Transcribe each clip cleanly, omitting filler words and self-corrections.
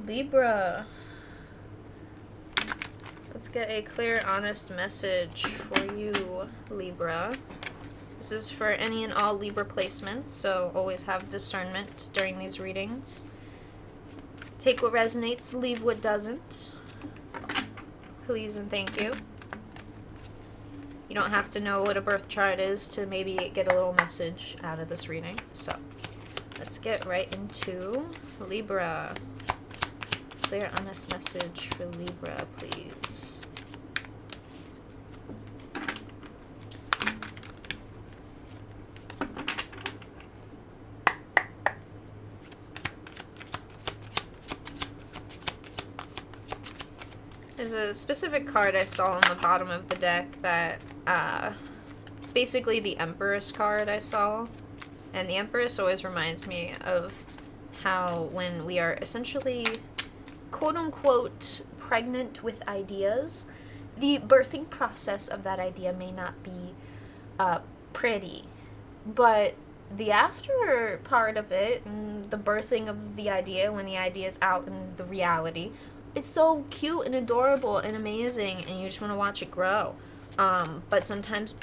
Libra. Let's get a clear, honest message for you, Libra. This is for any and all Libra placements, so always have discernment during these readings. Take what resonates, leave what doesn't. Please and thank you. You don't have to know what a birth chart is to maybe get a little message out of this reading. So, let's get right into Libra. Clear, honest message for Libra, please. There's a specific card I saw on the bottom of the deck that, it's basically the Empress card I saw. And the Empress always reminds me of how when we are essentially, quote-unquote, pregnant with ideas, the birthing process of that idea may not be pretty. But the after part of it, and the birthing of the idea, when the idea is out in the reality, it's so cute and adorable and amazing, and you just want to watch it grow. But sometimes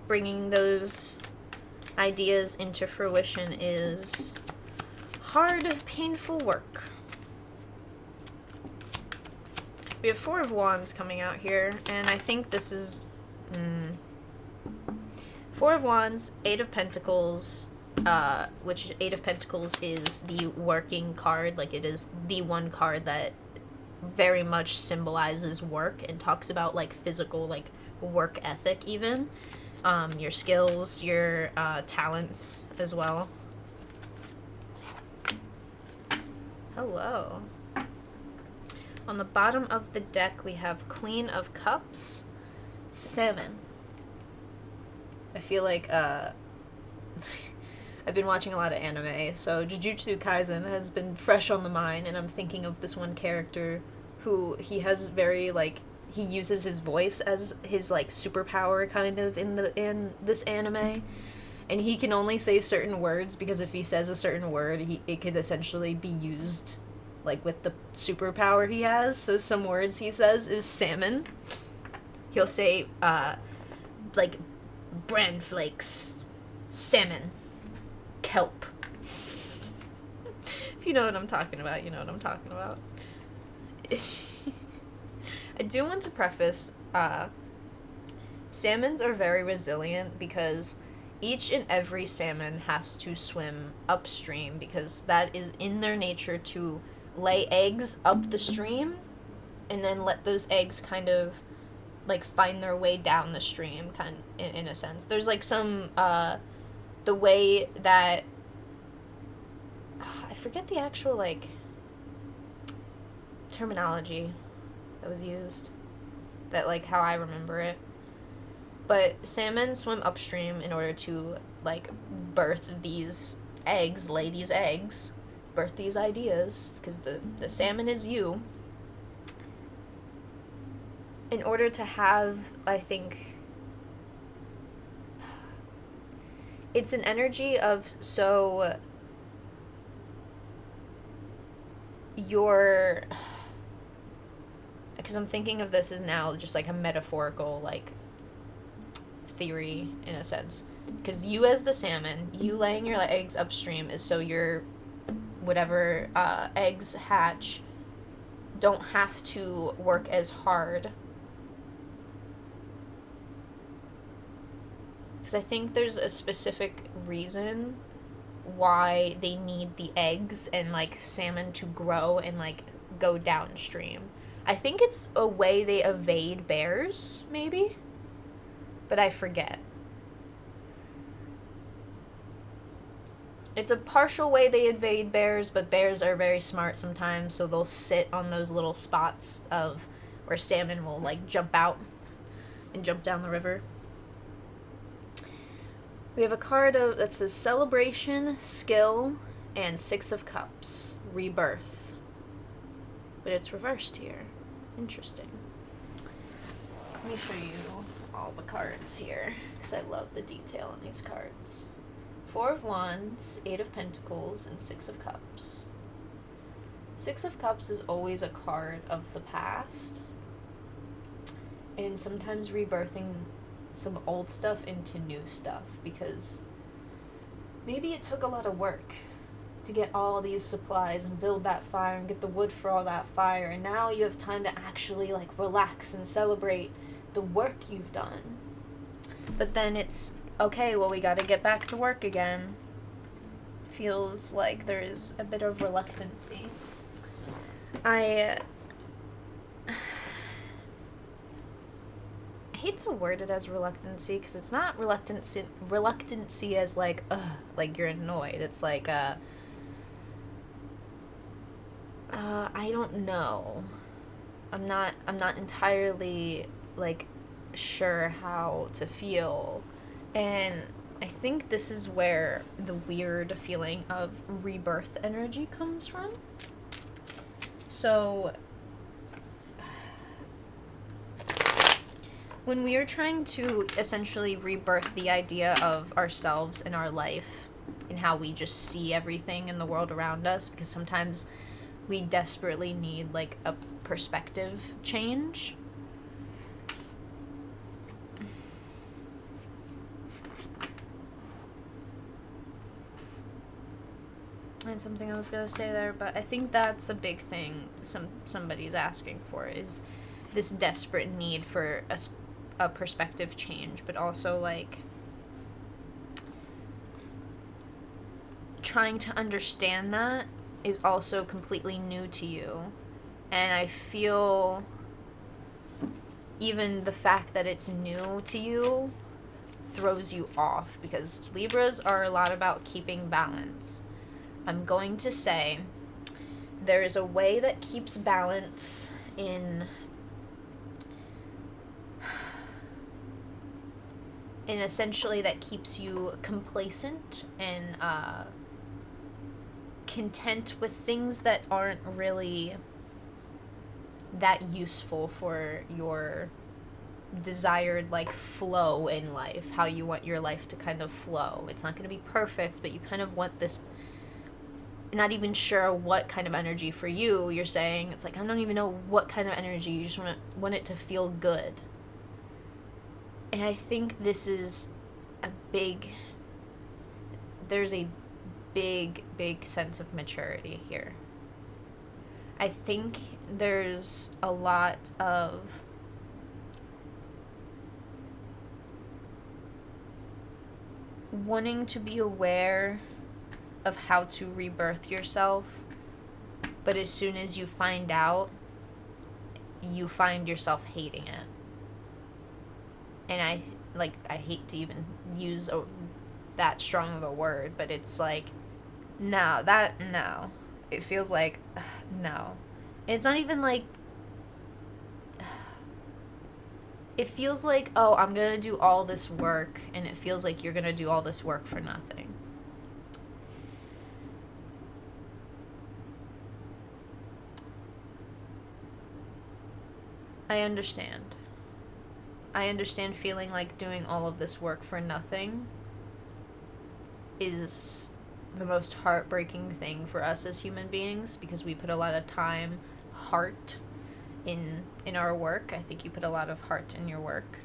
bringing those ideas into fruition is hard, painful work. We have Four of Wands coming out here, and I think this is... Four of Wands, Eight of Pentacles, which Eight of Pentacles is the working card. Like, it is the one card that very much symbolizes work and talks about, like, physical, like, work ethic even. Your skills, your talents as well. Hello. On the bottom of the deck, we have Queen of Cups, Salmon. I feel like, I've been watching a lot of anime, so Jujutsu Kaisen has been fresh on the mind, and I'm thinking of this one character who he has very, like, he uses his voice as his, like, superpower, kind of, in this anime. And he can only say certain words, because if he says a certain word, it could essentially be used, like, with the superpower he has. So some words he says is salmon. He'll say, like, bran flakes, salmon, kelp. If you know what I'm talking about, you know what I'm talking about. I do want to preface, salmons are very resilient because each and every salmon has to swim upstream because that is in their nature to lay eggs up the stream and then let those eggs kind of, like, find their way down the stream, kind of, in a sense. There's, like, some, the way that, I forget the actual, like, terminology that was used, that, like, how I remember it. But salmon swim upstream in order to, like, birth these eggs, lay these eggs, birth these ideas, because the salmon is you. In order to have, I think, it's an energy of, so, your, because I'm thinking of this as now just, like, a metaphorical, like, theory, in a sense. Because you as the salmon, you laying your eggs upstream is so your, whatever, eggs hatch don't have to work as hard. Because I think there's a specific reason why they need the eggs and, like, salmon to grow and, like, go downstream. I think it's a way they evade bears, maybe? But I forget. It's a partial way they evade bears, but bears are very smart sometimes, so they'll sit on those little spots of where salmon will, like, jump out and jump down the river. We have a card that says Celebration, Skill, and Six of Cups, Rebirth. But it's reversed here. Interesting. Let me show you all the cards here, because I love the detail in these cards. Four of Wands, Eight of Pentacles, and Six of Cups. Six of Cups is always a card of the past, and sometimes rebirthing some old stuff into new stuff, because maybe it took a lot of work to get all these supplies and build that fire and get the wood for all that fire, and now you have time to actually like relax and celebrate the work you've done. But then it's okay, well, we gotta get back to work again. Feels like there's a bit of reluctancy. I hate to word it as reluctancy, because it's not reluctancy as like, ugh, like you're annoyed. It's like, I don't know. I'm not entirely, like, sure how to feel. And I think this is where the weird feeling of rebirth energy comes from. So, when we are trying to essentially rebirth the idea of ourselves and our life and how we just see everything in the world around us, because sometimes we desperately need like a perspective change. And something I was gonna say there, but I think that's a big thing somebody's asking for, is this desperate need for a perspective change, but also like trying to understand that is also completely new to you. And I feel even the fact that it's new to you throws you off, because Libras are a lot about keeping balance. I'm going to say there is a way that keeps balance in essentially that keeps you complacent and content with things that aren't really that useful for your desired like flow in life, how you want your life to kind of flow. It's not going to be perfect, but you kind of want this, not even sure what kind of energy for you. You're saying it's like, I don't even know what kind of energy, you just want it to feel good. And I think this is there's a big sense of maturity here. I think there's a lot of wanting to be aware of how to rebirth yourself, but as soon as you find out, you find yourself hating it. And I hate to even use that strong of a word, but it's like, no. It feels like, no. It's not even like, it feels like, oh, I'm gonna do all this work, and it feels like you're gonna do all this work for nothing. I understand feeling like doing all of this work for nothing is the most heartbreaking thing for us as human beings, because we put a lot of time, heart in our work. I think you put a lot of heart in your work.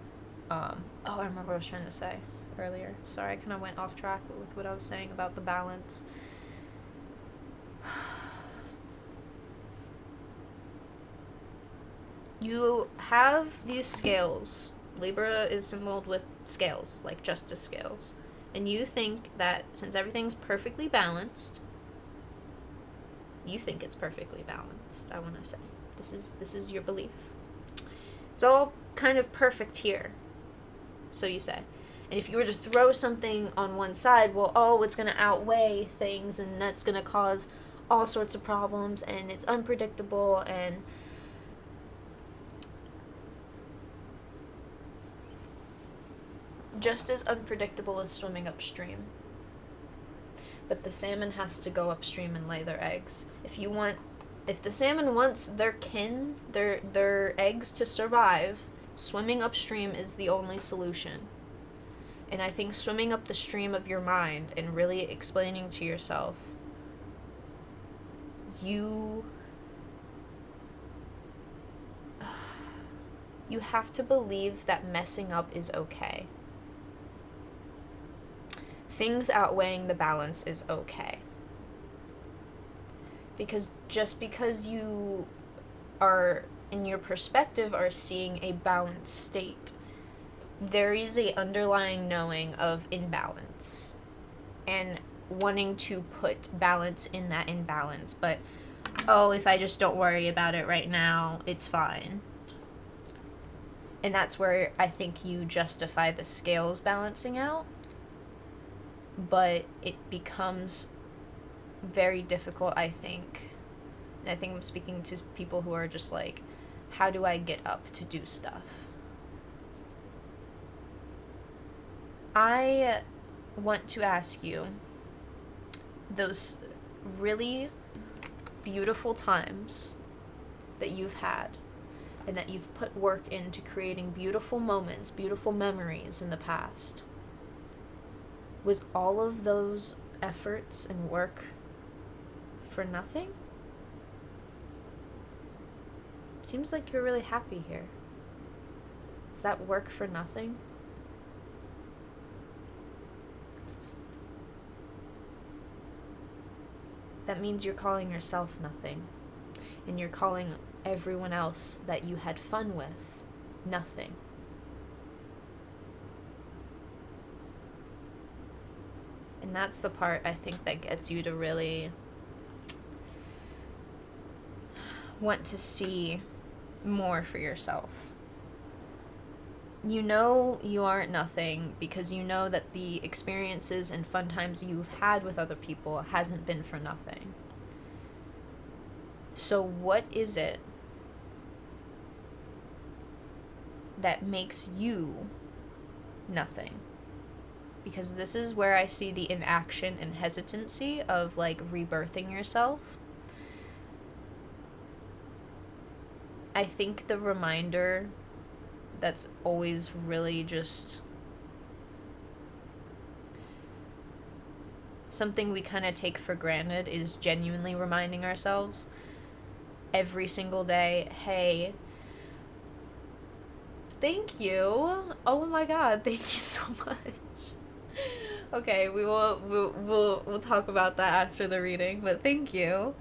I remember what I was trying to say earlier. Sorry, I kind of went off track with what I was saying about the balance. You have these scales. Libra is symbolized with scales, like justice scales. And you think that since everything's perfectly balanced, you think it's perfectly balanced, I want to say. This is your belief. It's all kind of perfect here, so you say. And if you were to throw something on one side, well, it's going to outweigh things, and that's going to cause all sorts of problems, and it's unpredictable, and just as unpredictable as swimming upstream. But the salmon has to go upstream and lay their eggs. If the salmon wants their kin, their eggs to survive, swimming upstream is the only solution. And I think swimming up the stream of your mind and really explaining to yourself, you you have to believe that messing up is okay. Things outweighing the balance is okay. Because just because you are, in your perspective, are seeing a balanced state, there is a underlying knowing of imbalance and wanting to put balance in that imbalance. But, oh, if I just don't worry about it right now, it's fine. And that's where I think you justify the scales balancing out. But it becomes very difficult, I think. And I think I'm speaking to people who are just like, how do I get up to do stuff? I want to ask you, those really beautiful times that you've had and that you've put work into creating beautiful moments, beautiful memories in the past, was all of those efforts and work for nothing? Seems like you're really happy here. Is that work for nothing? That means you're calling yourself nothing. And you're calling everyone else that you had fun with nothing. And that's the part, I think, that gets you to really want to see more for yourself. You know you aren't nothing because you know that the experiences and fun times you've had with other people hasn't been for nothing. So what is it that makes you nothing? Because this is where I see the inaction and hesitancy of, like, rebirthing yourself. I think the reminder that's always really just something we kind of take for granted is genuinely reminding ourselves every single day, hey, thank you. Oh my god, thank you so much. Okay, we'll talk about that after the reading, but thank you.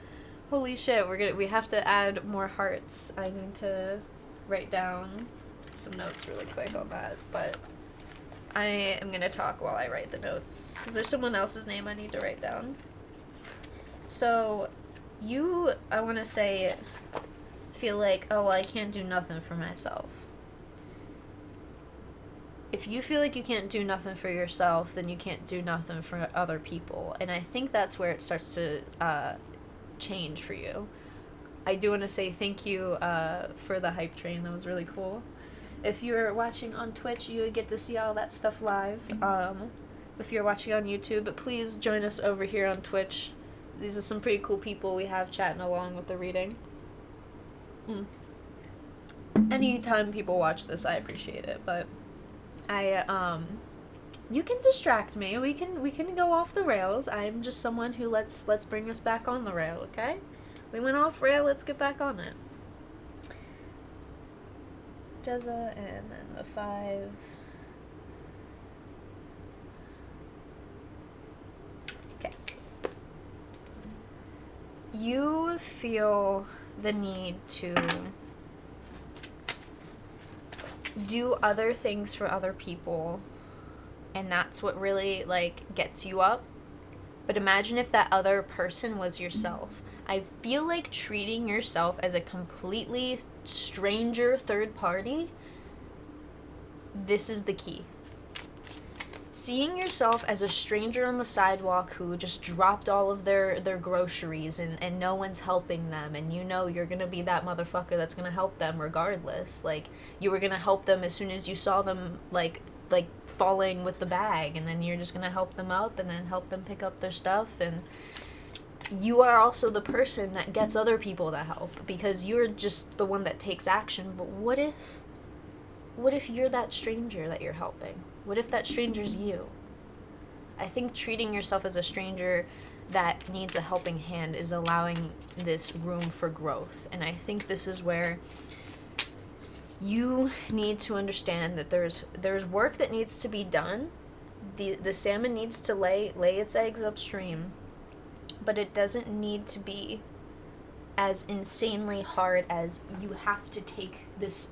Holy shit, we have to add more hearts. I need to write down some notes really quick on that, but I am gonna talk while I write the notes because there's someone else's name I need to write down. So I want to say, feel like, oh, well, I can't do nothing for myself. If you feel like you can't do nothing for yourself, then you can't do nothing for other people. And I think that's where it starts to change for you. I do want to say thank you for the hype train. That was really cool. If you're watching on Twitch, you get to see all that stuff live. If you're watching on YouTube, please join us over here on Twitch. These are some pretty cool people we have chatting along with the reading. Anytime people watch this, I appreciate it, but you can distract me. We can go off the rails. I'm just someone who let's bring us back on the rail, okay? We went off rail, let's get back on it. Jezza, and then the 5. Okay. You feel the need to do other things for other people, and that's what really, like, gets you up. But imagine if that other person was yourself. I feel like treating yourself as a completely stranger third party, this is the key. Seeing yourself as a stranger on the sidewalk who just dropped all of their groceries and no one's helping them, and you know you're gonna be that motherfucker that's gonna help them regardless. Like, you were gonna help them as soon as you saw them, like falling with the bag, and then you're just gonna help them up and then help them pick up their stuff. And you are also the person that gets other people to help because you're just the one that takes action. But what if you're that stranger that you're helping? What if that stranger's you? I think treating yourself as a stranger that needs a helping hand is allowing this room for growth. And I think this is where You need to understand that there's work that needs to be done. The salmon needs to lay its eggs upstream, but it doesn't need to be as insanely hard as you have to take this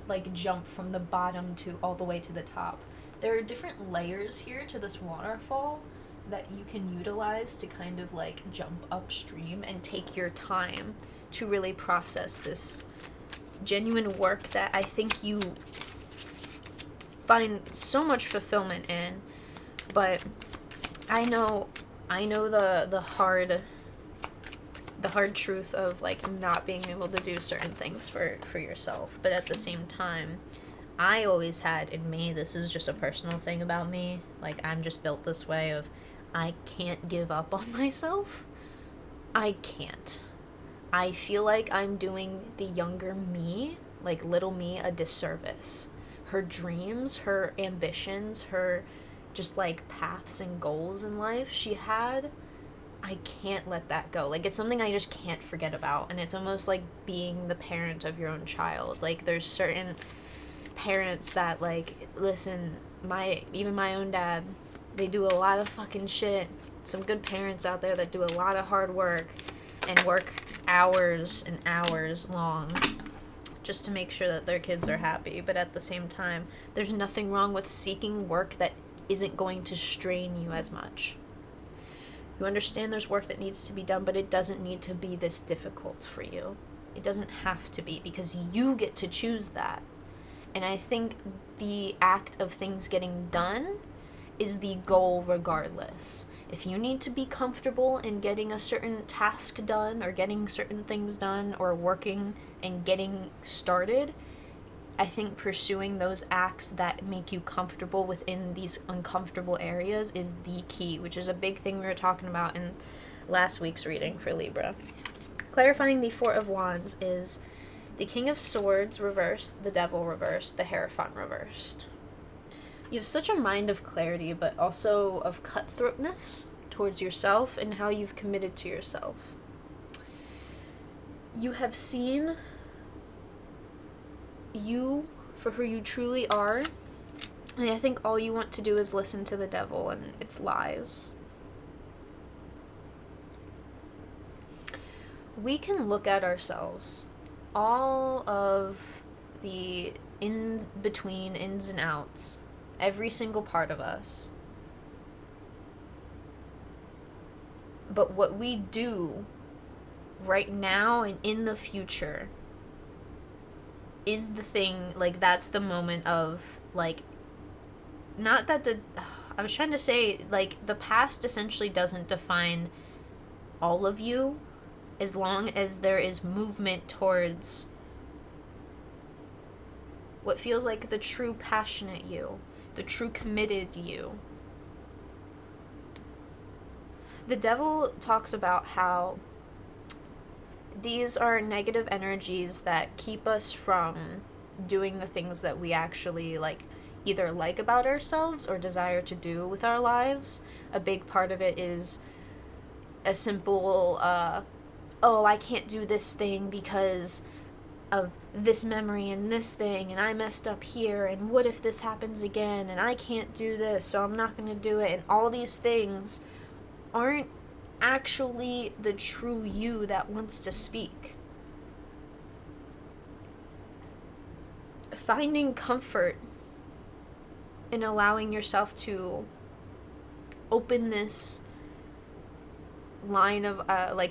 like jump from the bottom to all the way to the top. There are different layers here to this waterfall that you can utilize to kind of like jump upstream and take your time to really process this genuine work that I think you find so much fulfillment in. But I know the hard truth of like not being able to do certain things for yourself. But at the same time, I always had in me, this is just a personal thing about me, like I'm just built this way of I can't give up on myself. I can't. I feel like I'm doing the younger me, like little me, a disservice. Her dreams, her ambitions, her just like paths and goals in life she had, I can't let that go. Like it's something I just can't forget about. And it's almost like being the parent of your own child. Like there's certain parents that like, listen, even my own dad, they do a lot of fucking shit. Some good parents out there that do a lot of hard work and work hours and hours long just to make sure that their kids are happy. But at the same time, there's nothing wrong with seeking work that isn't going to strain you as much. You understand there's work that needs to be done, but it doesn't need to be this difficult for you. It doesn't have to be, because you get to choose that. And I think the act of things getting done is the goal regardless. If you need to be comfortable in getting a certain task done or getting certain things done or working and getting started, I think pursuing those acts that make you comfortable within these uncomfortable areas is the key, which is a big thing we were talking about in last week's reading for Libra. Clarifying the Four of Wands is the King of Swords reversed, the Devil reversed, the Hierophant reversed. You have such a mind of clarity, but also of cutthroatness towards yourself and how you've committed to yourself. You have seen you for who you truly are, and I think all you want to do is listen to the devil and its lies. We can look at ourselves, all of the in-between ins and outs, every single part of us. But what we do right now and in the future is the thing, like, that's the moment of, like, not that I was trying to say, like, the past essentially doesn't define all of you as long as there is movement towards what feels like the true passionate you, the true committed you. The devil talks about how these are negative energies that keep us from doing the things that we actually either like about ourselves or desire to do with our lives. A big part of it is a simple, oh, I can't do this thing because of this memory and this thing, and I messed up here, and what if this happens again, and I can't do this, so I'm not going to do it, and all these things aren't actually the true you that wants to speak. Finding comfort in allowing yourself to open this line of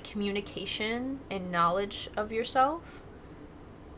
communication and knowledge of yourself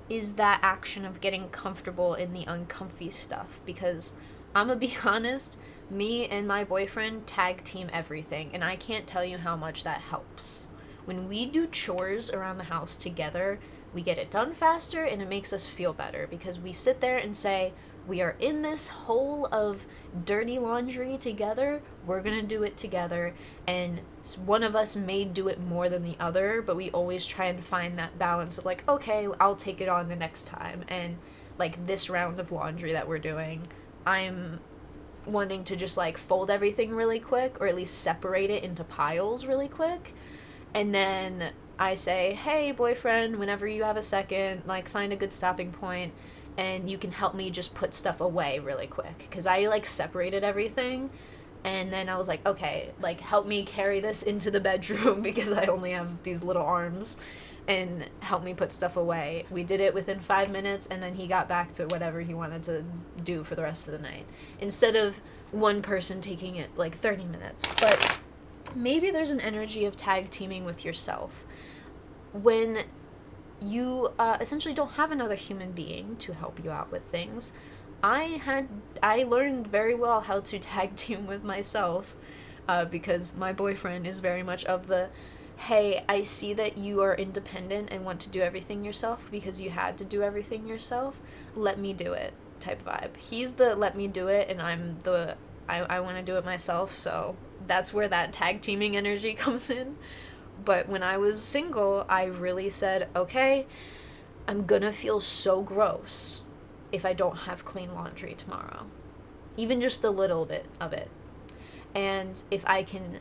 is that action of getting comfortable in the uncomfy stuff. Because I'm gonna be honest, me and my boyfriend tag team everything, and I can't tell you how much that helps. When we do chores around the house together, we get it done faster, and it makes us feel better because we sit there and say, we are in this hole of dirty laundry together, we're gonna do it together, and one of us may do it more than the other, but we always try and find that balance of like, okay, I'll take it on the next time, and like this round of laundry that we're doing, I'm wanting to just fold everything really quick, or at least separate it into piles really quick, and then I say, hey boyfriend, whenever you have a second, find a good stopping point, and you can help me just put stuff away really quick, because I like separated everything, and then I was like, okay, like help me carry this into the bedroom because I only have these little arms, and help me put stuff away. We did it within 5 minutes, and then he got back to whatever he wanted to do for the rest of the night, instead of one person taking it like 30 minutes. But maybe there's an energy of tag teaming with yourself when you essentially don't have another human being to help you out with things. I learned very well how to tag team with myself, because my boyfriend is very much of the, hey, I see that you are independent and want to do everything yourself because you had to do everything yourself. Let me do it type vibe. He's the let me do it, and I'm the I want to do it myself. So that's where that tag teaming energy comes in. But when I was single, I really said, okay, I'm gonna feel so gross if I don't have clean laundry tomorrow. Even just a little bit of it. And if I can,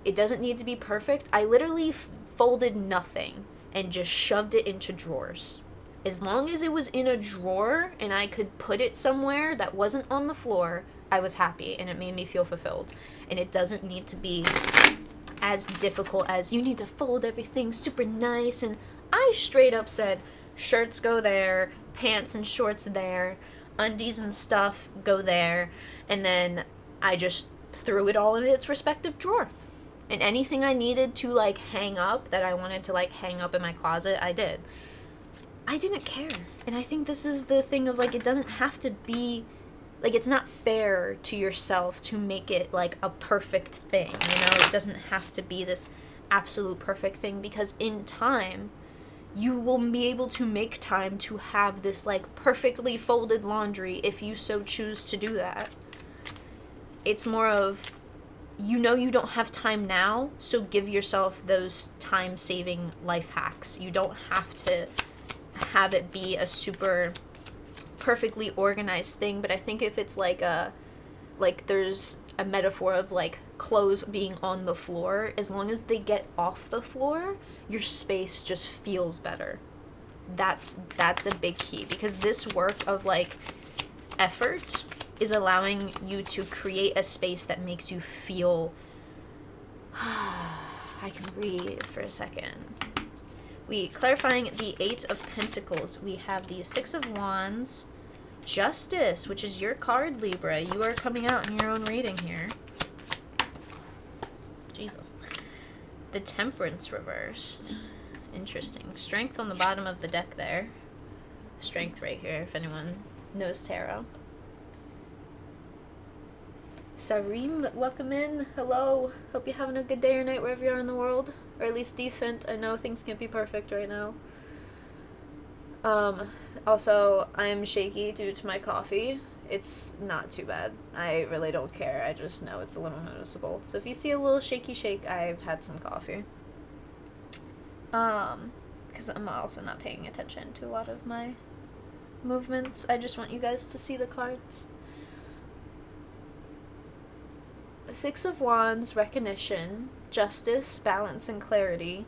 it doesn't need to be perfect. I literally folded nothing and just shoved it into drawers. As long as it was in a drawer and I could put it somewhere that wasn't on the floor, I was happy, and it made me feel fulfilled. And it doesn't need to be as difficult as you need to fold everything super nice. And I straight up said, shirts go there, pants and shorts there, undies and stuff go there, and then I just threw it all in its respective drawer. And anything I needed to like hang up, that I wanted to like hang up in my closet, I did. I didn't care. And I think this is the thing of like, it doesn't have to be like, it's not fair to yourself to make it like a perfect thing, you know? It doesn't have to be this absolute perfect thing, because in time you will be able to make time to have this like perfectly folded laundry if you so choose to do that. It's more of, you know, you don't have time now, so give yourself those time-saving life hacks. You don't have to have it be a super perfectly organized thing. But I think if it's like there's a metaphor of like clothes being on the floor, as long as they get off the floor, your space just feels better. That's a big key, because this work of like effort is allowing you to create a space that makes you feel I can breathe for a second. We clarifying the 8 of Pentacles. We have the 6 of Wands, Justice, which is your card, Libra. You are coming out in your own reading here. Jesus. The Temperance reversed. Interesting. Strength on the bottom of the deck there. Strength right here, if anyone knows tarot. Sareem, welcome in. Hello. Hope you're having a good day or night wherever you are in the world. Or at least decent. I know things can't be perfect right now. Also, I'm shaky due to my coffee. It's not too bad. I really don't care. I just know it's a little noticeable. So if you see a little shaky shake, I've had some coffee. Because I'm also not paying attention to a lot of my movements. I just want you guys to see the cards. 6 of Wands, recognition, justice, balance, and clarity,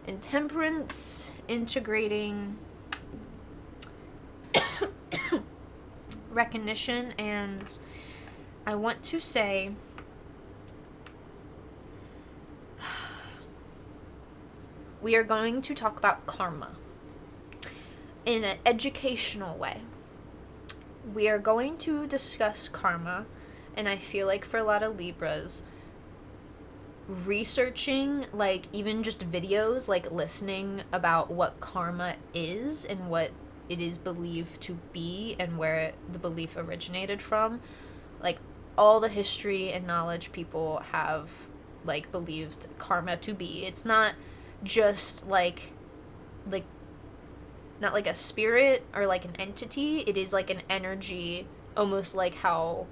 and temperance, integrating recognition. And I want to say we are going to talk about karma in an educational way. We are going to discuss karma. And I feel like for a lot of Libras, researching, like, even just videos, like, listening about what karma is and what it is believed to be and where the belief originated from, like, all the history and knowledge people have, like, believed karma to be. It's not just, like, not like a spirit or, like, an entity. It is, like, an energy, almost like how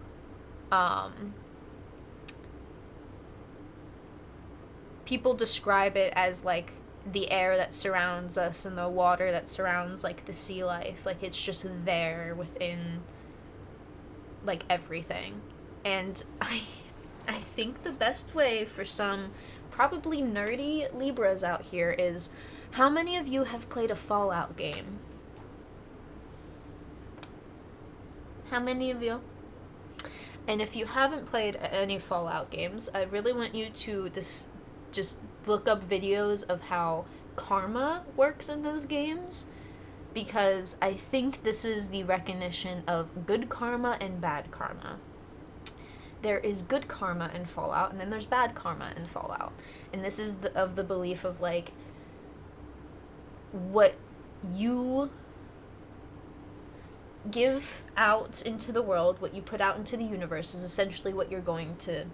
people describe it as like the air that surrounds us and the water that surrounds like the sea life. Like, it's just there within like everything. And I think the best way for some probably nerdy Libras out here is, how many of you have played a Fallout game? How many of you? And if you haven't played any Fallout games, I really want you to just look up videos of how karma works in those games, because I think this is the recognition of good karma and bad karma. There is good karma in Fallout, and then there's bad karma in Fallout. And this is the belief of, like, what you give out into the world, what you put out into the universe, is essentially what you're going to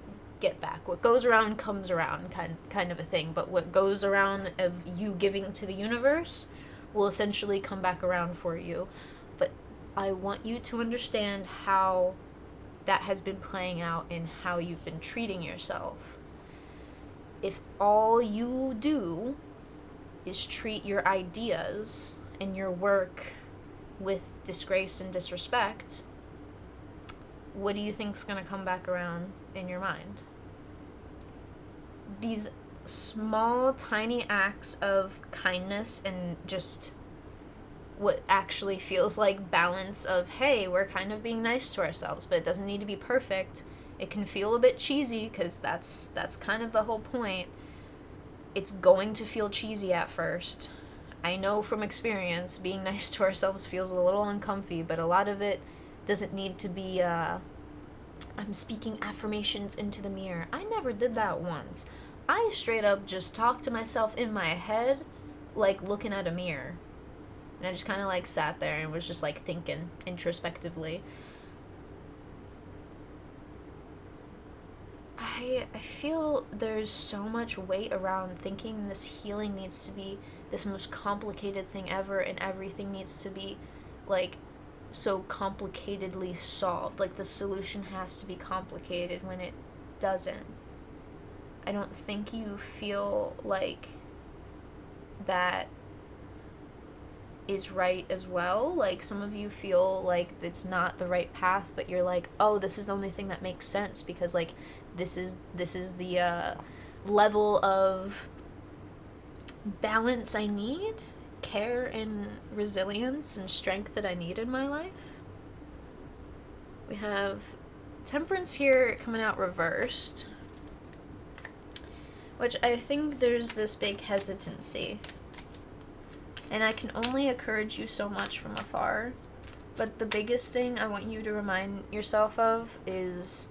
get back. What goes around comes around, kind of a thing. But what goes around of you giving to the universe will essentially come back around for you. But I want you to understand how that has been playing out in how you've been treating yourself. If all you do is treat your ideas and your work with disgrace and disrespect, what do you think's going to come back around in your mind? These small, tiny acts of kindness and just what actually feels like balance of, hey, we're kind of being nice to ourselves, but it doesn't need to be perfect. It can feel a bit cheesy, because that's kind of the whole point. It's going to feel cheesy at first. I know from experience, being nice to ourselves feels a little uncomfy, but a lot of it doesn't need to be, I'm speaking affirmations into the mirror. I never did that once. I straight up just talked to myself in my head, like looking at a mirror. And I just kind of, like, sat there and was just, like, thinking introspectively. I feel there's so much weight around thinking this healing needs to be this most complicated thing ever, and everything needs to be, like, so complicatedly solved. Like, the solution has to be complicated when it doesn't. I don't think you feel like that is right as well. Like, some of you feel like it's not the right path, but you're like, oh, this is the only thing that makes sense, because, like, this is the level of balance I need, care and resilience and strength that I need in my life. We have Temperance here coming out reversed, which I think there's this big hesitancy. And I can only encourage you so much from afar. But the biggest thing I want you to remind yourself of is,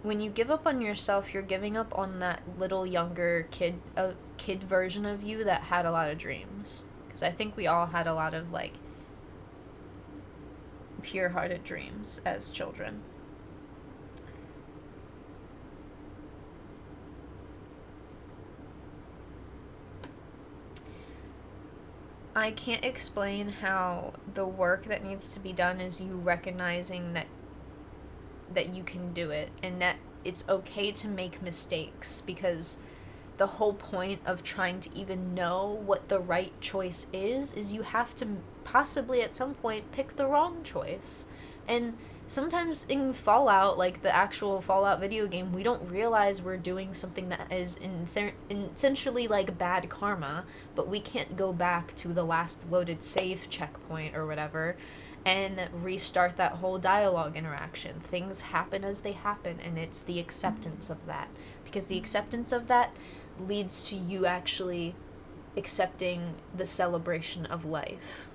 when you give up on yourself, you're giving up on that little younger kid version of you that had a lot of dreams. Because I think we all had a lot of, like, pure-hearted dreams as children. I can't explain how the work that needs to be done is you recognizing that you can do it, and that it's okay to make mistakes, because the whole point of trying to even know what the right choice is you have to possibly at some point pick the wrong choice. And sometimes in Fallout, like the actual Fallout video game, we don't realize we're doing something that is essentially like bad karma, but we can't go back to the last loaded save checkpoint or whatever and restart that whole dialogue interaction. Things happen as they happen, and it's the acceptance of that. Because the acceptance of that leads to you actually accepting the celebration of life.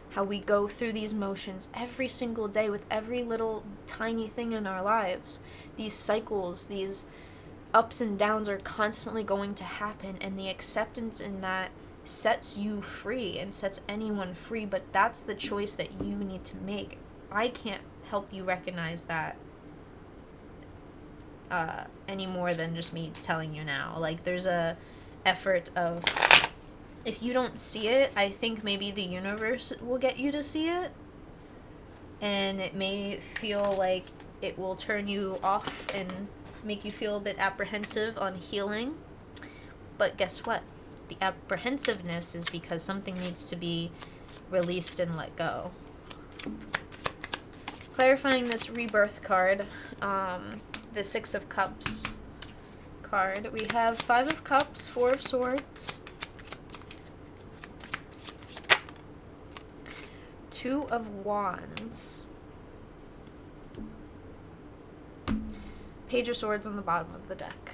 How we go through these motions every single day with every little tiny thing in our lives. These cycles, these ups and downs are constantly going to happen, and the acceptance in that sets you free and sets anyone free, but that's the choice that you need to make. I can't help you recognize that any more than just me telling you now. Like, there's a effort of, if you don't see it, I think maybe the universe will get you to see it, and it may feel like it will turn you off and make you feel a bit apprehensive on healing, but guess what? The apprehensiveness is because something needs to be released and let go. Clarifying this rebirth card, the Six of Cups card, we have Five of Cups, Four of Swords, Two of Wands. Page of Swords on the bottom of the deck.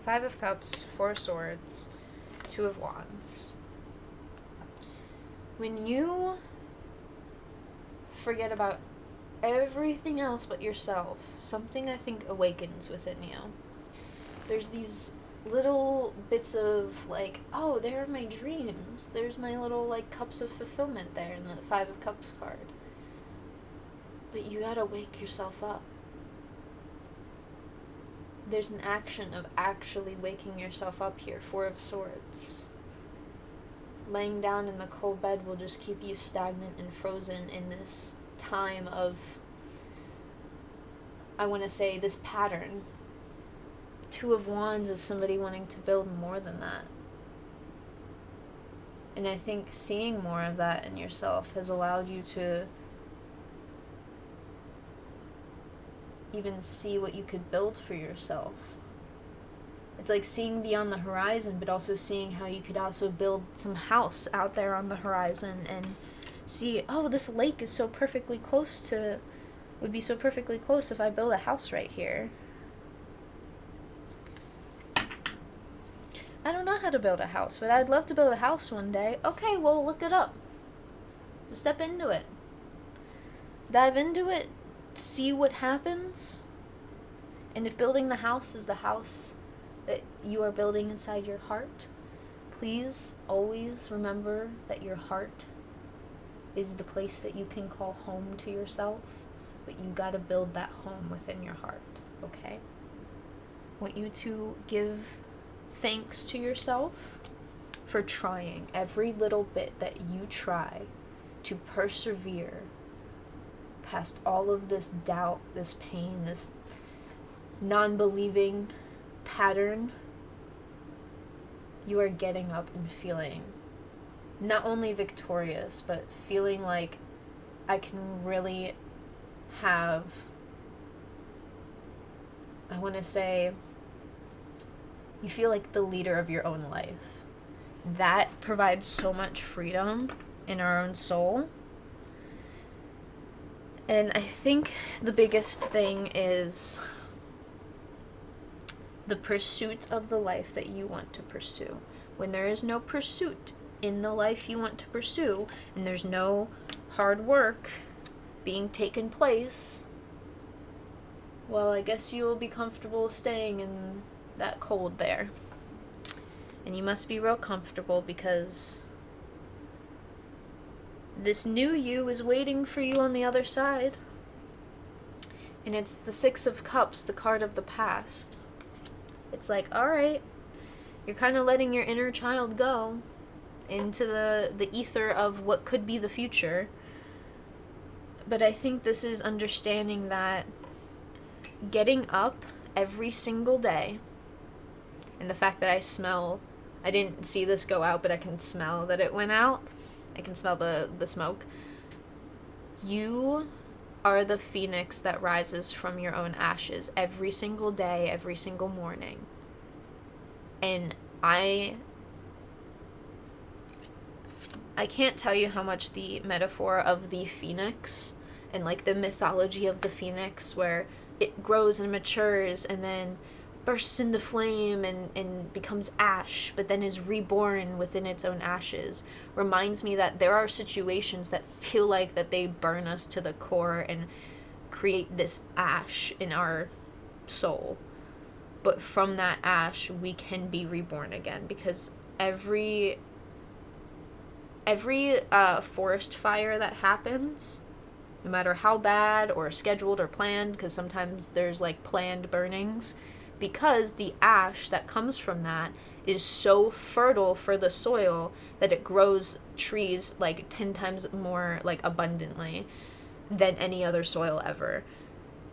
Five of Cups, Four of Swords, Two of Wands. When you forget about everything else but yourself, something I think awakens within you. There's these little bits of like, oh, there are my dreams. There's my little like cups of fulfillment there in the Five of Cups card. But you gotta wake yourself up. There's an action of actually waking yourself up here. Four of Swords. Laying down in the cold bed will just keep you stagnant and frozen in this time of, I want to say, this pattern. Two of Wands is somebody wanting to build more than that. And I think seeing more of that in yourself has allowed you to even see what you could build for yourself. It's like seeing beyond the horizon, but also seeing how you could also build some house out there on the horizon and see, oh, this lake is so perfectly close to, would be so perfectly close if I build a house right here. I don't know how to build a house, but I'd love to build a house one day. Okay, well, look it up. Step into it. Dive into it. See what happens. And if building the house is the house that you are building inside your heart, please always remember that your heart is the place that you can call home to yourself, but you gotta build that home within your heart, okay? I want you to give thanks to yourself for trying every little bit that you try to persevere past all of this doubt, this pain, this non-believing pattern. You are getting up and feeling not only victorious, but feeling like I can really have, I want to say, you feel like the leader of your own life. That provides so much freedom in our own soul. And I think the biggest thing is the pursuit of the life that you want to pursue. When there is no pursuit in the life you want to pursue, and there's no hard work being taken place, well, I guess you will be comfortable staying in that cold there. And you must be real comfortable because this new you is waiting for you on the other side. And it's the Six of Cups, the card of the past. It's like, alright, you're kind of letting your inner child go into the ether of what could be the future. But I think this is understanding that getting up every single day, and the fact that I didn't see this go out, but I can smell that it went out. I can smell the smoke. You are the phoenix that rises from your own ashes every single day, every single morning. And I can't tell you how much the metaphor of the phoenix and like the mythology of the phoenix, where it grows and matures and then bursts into flame and becomes ash, but then is reborn within its own ashes, reminds me that there are situations that feel like that they burn us to the core and create this ash in our soul. But from that ash, we can be reborn again, because every forest fire that happens, no matter how bad or scheduled or planned, because sometimes there's like planned burnings, because the ash that comes from that is so fertile for the soil that it grows trees like 10 times more like abundantly than any other soil ever.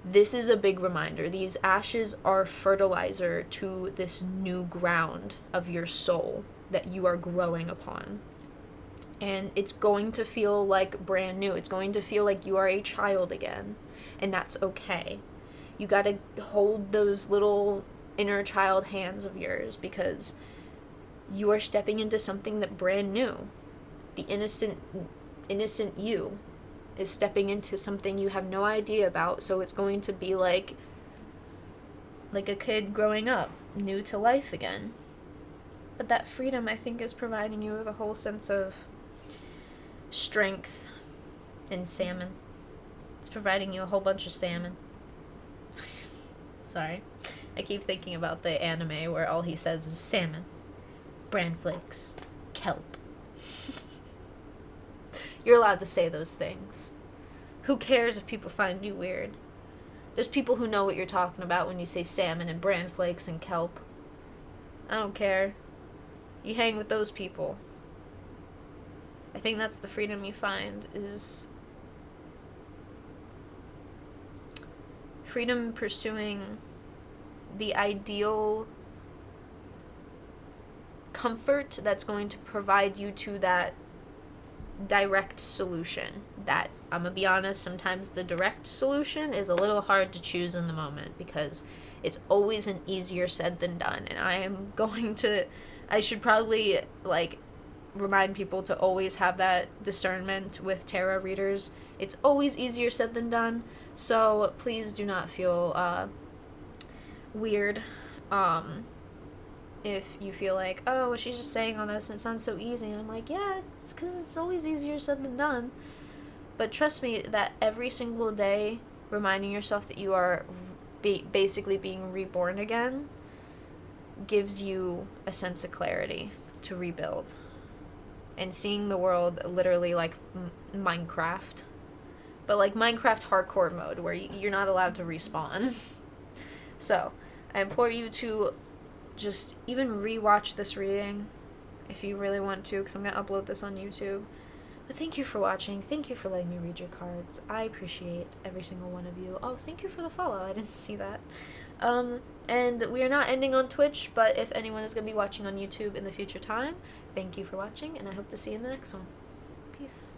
This is a big reminder. These ashes are fertilizer to this new ground of your soul that you are growing upon. And it's going to feel like brand new. It's going to feel like you are a child again. And that's okay. You gotta hold those little inner child hands of yours, because You are stepping into something that brand new. The innocent you is stepping into something you have no idea about, so it's going to be like a kid growing up, new to life again. But that freedom, I think, is providing you with a whole sense of strength and salmon. It's providing you a whole bunch of salmon. Sorry. I keep thinking about the anime where all he says is salmon, bran flakes, kelp. You're allowed to say those things. Who cares if people find you weird? There's people who know what you're talking about when you say salmon and bran flakes and kelp. I don't care. You hang with those people. I think that's the freedom you find, is freedom pursuing the ideal comfort that's going to provide you to that direct solution. That, I'm gonna be honest, sometimes the direct solution is a little hard to choose in the moment because it's always an easier said than done. And I should probably remind people to always have that discernment with tarot readers. It's always easier said than done, so please do not feel weird if you feel like, oh, well, she's just saying all this and it sounds so easy. And I'm like, yeah, it's because it's always easier said than done. But trust me that every single day, reminding yourself that you are basically being reborn again gives you a sense of clarity to rebuild. And seeing the world literally like Minecraft. But like Minecraft hardcore mode, where you're not allowed to respawn. So, I implore you to just even rewatch this reading if you really want to, because I'm going to upload this on YouTube. But thank you for watching. Thank you for letting me read your cards. I appreciate every single one of you. Oh, thank you for the follow. I didn't see that. And we are not ending on Twitch, but if anyone is going to be watching on YouTube in the future time, thank you for watching, and I hope to see you in the next one. Peace.